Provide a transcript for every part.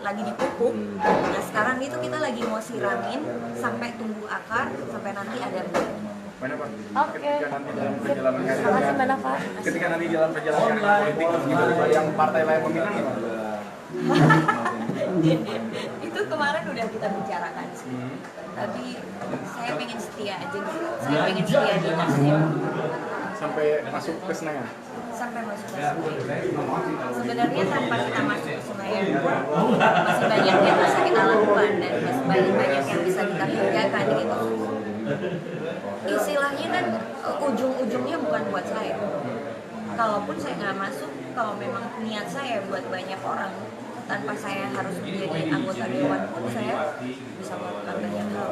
lagi dipupuk. Nah sekarang itu kita lagi mau siramin sampai tumbuh akar, sampai nanti ada buah. Mana Pak? Oke. Ketika nanti dalam perjalanan Makasih banyak Pak. ketika nanti dalam perjalanan politik tiba-tiba yang partai lain meminang Itu kemarin udah kita bicarakan sih. Tapi saya pengen setia aja gitu. Saya pengen setia di Nasdem sampai masuk ke Senayan. sampai masuk ke Senayan. Sebenarnya tanpa kita masuk ke Senayan masih banyak yang bisa kita lakukan dan masih banyak yang bisa kita kerjakan gitu. Istilahnya kan ujung-ujungnya bukan buat saya. Kalaupun saya nggak masuk, kalau memang niat saya buat banyak orang, tanpa saya harus menjadi anggota dewan pun saya bisa melakukan banyak hal.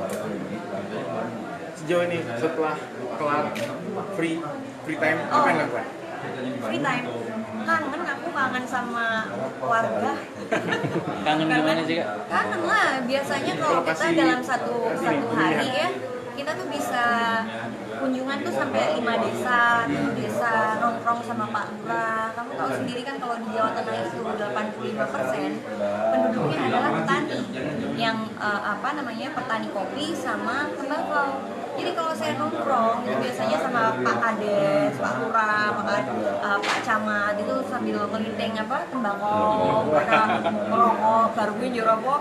Sejauh ini setelah kelar free time apa yang lakukan? Free time, aku kangen sama warga. Kangen gimana sih Kak? Kangen lah, biasanya kalau kita dalam satu hari ya, kita tuh bisa kunjungan tuh sampai 5 desa, 7 desa, nongkrong sama Pak Lurah. Kamu tahu sendiri kan kalau di Jawa Tengah itu 85% penduduknya adalah petani yang petani kopi sama tembakau. Jadi kalau saya nongkrong itu biasanya sama Pak Kades, Pak Lurah, Pak Camat itu sambil ngelinteng tembakau, mereka merokok, baru gue njoropo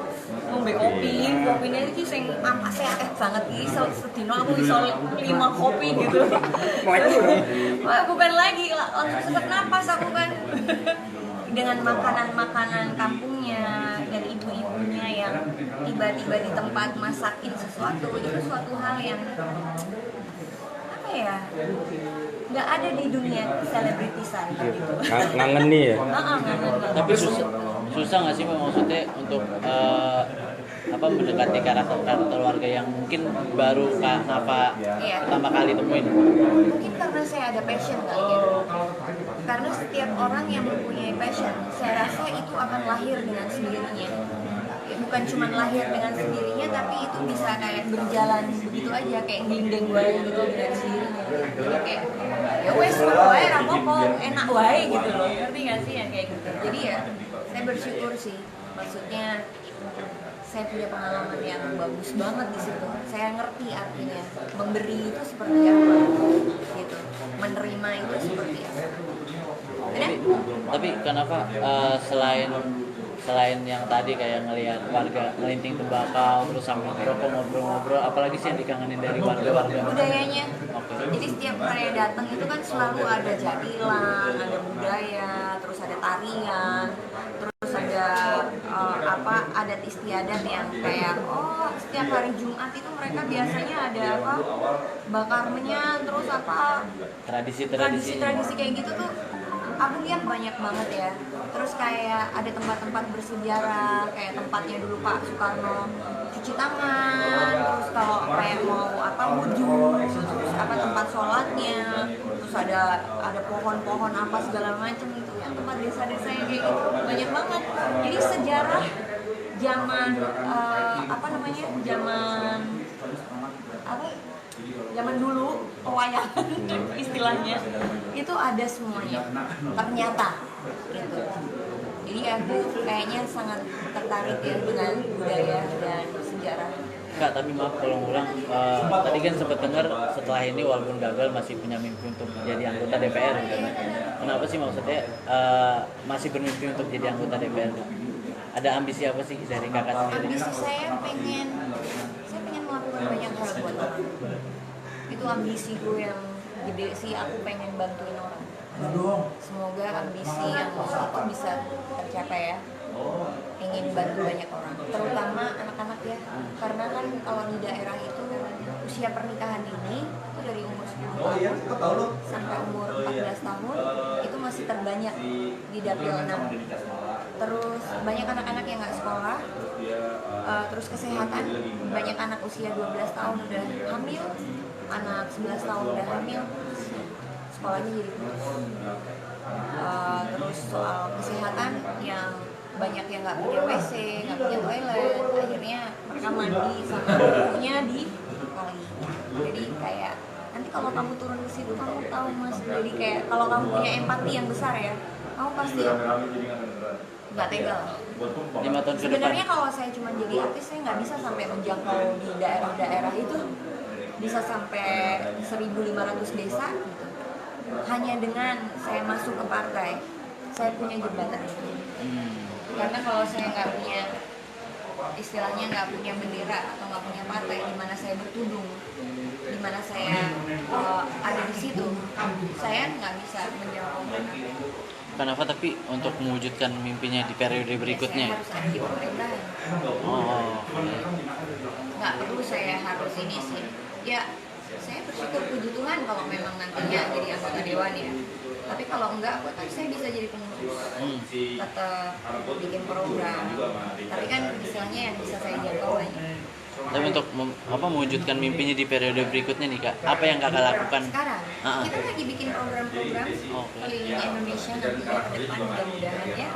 ngombe kopi, kopinya itu sing ampasnya akeh banget iki sedino aku iso 5 kopi gitu. Wah, bukan lagi langsung sesak napas aku kan. Dengan makanan-makanan kampungnya dari ibu-ibunya yang tiba-tiba di tempat masakin sesuatu, itu suatu hal yang apa ya, nggak ada di dunia selebritisan gitu. Ngangen nih ya. Ngangen. Tapi susah nggak sih maksudnya untuk mendekati karakter warga yang mungkin baru pertama kali temuin? Mungkin karena saya ada passion kali ya. Karena setiap orang yang mempunyai passion, saya rasa itu akan lahir dengan sendirinya. Bukan cuma lahir dengan sendirinya, tapi itu bisa kayak berjalan begitu aja, kayak gelindeng wae gitu dengan sendirinya. Jadi kayak ya wes wae rapopo, enak wae gitu loh. Ngerti nggak sih yang kayak gitu? Jadi ya saya bersyukur sih. Maksudnya saya punya pengalaman yang bagus banget di situ. Saya ngerti artinya memberi itu seperti apa, gitu. Menerima itu seperti apa. Tapi kenapa selain yang tadi kayak ngelihat warga ngelinting tembakau terus sambil ngerokok ngobrol-ngobrol, apalagi sih yang dikangenin dari warga-warga? Budayanya. Jadi setiap saya datang itu kan selalu ada jadilan, ada budaya, terus ada tarian, terus ada adat istiadat yang kayak setiap hari Jumat itu mereka biasanya ada bakar menyan, terus tradisi kayak gitu tuh aku lihat banyak banget ya. Terus kayak ada tempat-tempat bersejarah, kayak tempatnya dulu Pak Soekarno cuci tangan, terus kalau kayak mau wudhu, terus tempat sholatnya, terus ada pohon-pohon apa segala macam itu yang tempat desa-desa yang kayak gitu banyak banget. Jadi sejarah zaman zaman dulu pewayangan istilahnya itu ada semuanya ternyata gitu. Jadi aku kayaknya sangat tertarik ya dengan budaya dan sejarah. Kak, tapi maaf kalau ngulang, tadi kan sempat dengar setelah ini walaupun gagal masih punya mimpi untuk jadi anggota DPR gitu. Kenapa sih maksudnya masih bermimpi untuk jadi anggota DPR? Ada ambisi apa sih dari kakak sendiri? Ambisi saya pengen melakukan banyak hal buat orang. Itu ambisi gue yang gede sih, aku pengen bantuin orang. Semoga ambisi yang itu bisa tercapai ya. Ingin bantu banyak orang, terutama anak-anak ya. Karena kan kalau di daerah itu usia pernikahan ini itu dari umur 10 tahun sampai umur 14 tahun itu masih terbanyak di Dapil 6. Terus banyak anak-anak yang nggak sekolah, terus kesehatan, banyak anak usia 12 tahun udah hamil, anak 11 tahun udah hamil, sekolahnya jadi terus soal kesehatan yang banyak yang nggak punya WC, nggak punya toilet, akhirnya mereka mandi sama ibunya di kali. Jadi kayak nanti kalau kamu turun ke situ kamu tahu Mas, jadi kayak kalau kamu punya empati yang besar ya, kamu pasti nggak tega lah. 5 tahun ke depan. Sebenarnya kalau saya cuma jadi artis, saya nggak bisa sampai menjangkau di daerah-daerah itu, bisa sampai 1.500 desa gitu. Hanya dengan saya masuk ke partai, saya punya jembatan itu. Karena kalau saya nggak punya, istilahnya nggak punya bendera atau nggak punya partai di mana saya bertudung, di mana saya ada di situ, saya nggak bisa menjangkau mana. Kenapa tapi untuk mewujudkan mimpinya di periode berikutnya? Saya harus ada di pemerintahan. Oh. Nggak perlu saya harus ini sih. Ya, saya bersyukur puji Tuhan kalau memang nantinya jadi anggota dewan ya. Tapi kalau enggak, buat saya bisa jadi pengurus. Tetap bikin program. Tapi kan istilahnya yang bisa saya jangkau banyak. Tapi untuk mewujudkan mimpinya di periode berikutnya nih Kak, apa yang Kakak lakukan? Sekarang kita lagi bikin program-program keliling Indonesia nantinya ke depan, mudah-mudahan ya.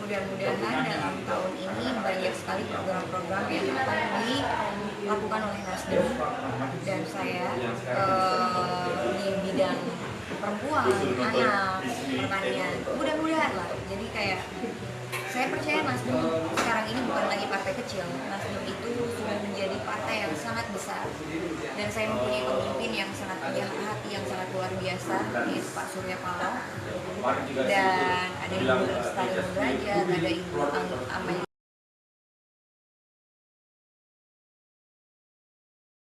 Mudah-mudahan dalam tahun ini banyak sekali program-program yang akan dilakukan oleh Nasdem dan saya di bidang perempuan, anak, pertanian. Mudah-mudahan lah. Jadi kayak saya percaya Nasdem sekarang ini bukan lagi partai kecil. Nasdem itu sudah menjadi partai yang sangat besar. Dan saya mempunyai pemimpin yang sangat punya hati yang sangat luar biasa, yaitu Pak Surya Paloh. Dan ada Ibu Lestari Sudrajat, ada Ibu Amelia